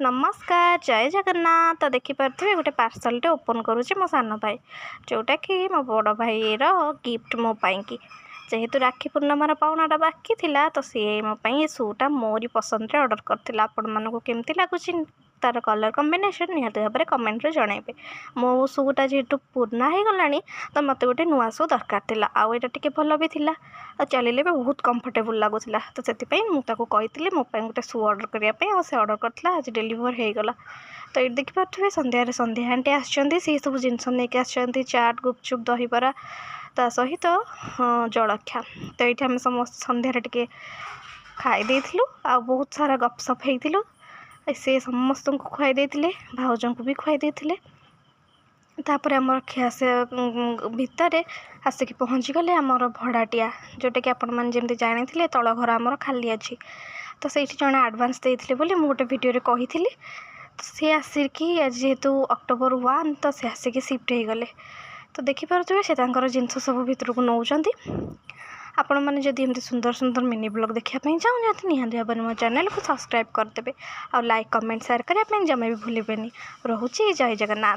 नमस्कार जय जगन्नाथ। तो देखिपे गोटे पार्सलटे ओपन करुचे मो सान भाई जोटा कि मो बड़ भाई गिफ्ट मो पाई कि जेहेतु राखी पूर्णमार पाउनाटा बाकी थिला तो सी मोपाई सूटा मोरी पसंद रे ऑर्डर करथिला। आपण मानको केमती लागुची तार कलर कॉम्बिनेशन निहाती भाव कमेंट रे जणाइबे। मो सूटा जेहेतु पुराना हो गलानी तो मत गोटे नुआ शू दरकार थिला आउ एटा टिके भल भी थिला चलिले भी बहुत कंफर्टेबल लगुला। तो से मुझे मोपाई गोटे शू ऑर्डर करने से ऑर्डर करथिला आज डिलीवर हो गला। तो ये देखिपे संध्या आंटी आसछंती से सब जिनस नहीं आसछंती चाट गुपचुप दहीबरा ता सहित जलखिया। तो ये आम समस्त संध्यारे टिके खाई देइथिलु आ बहुत सारा गपसप होइथिलु से समस्त को खुआई देइथिले भाउजों को भी खुआई देइथिले। तापर आमर खियास भितर आसिक पहुँची गले आमर भड़ाटिया जोटा कि आपण मैंने जमी जानी तल घर आमर खाली अच्छी। तो से जड़े आडभांस देते बोली मुझे गोटे भिडियो कही सी आसिक जेहेतु अक्टोबर 1 तो सी आसिक सिफ्ट हो गले। तो देखिपे से जिनस सब भितर को नौकरी आपण मैंने जदि एमती सुंदर सुंदर मिनी ब्लॉग देखापी चाहूँ निहाती भाव मो चैनल को सब्सक्राइब करदे और लाइक कमेंट शेयर करने जमा भी भूलें। रोचे जय जगन्नाथ।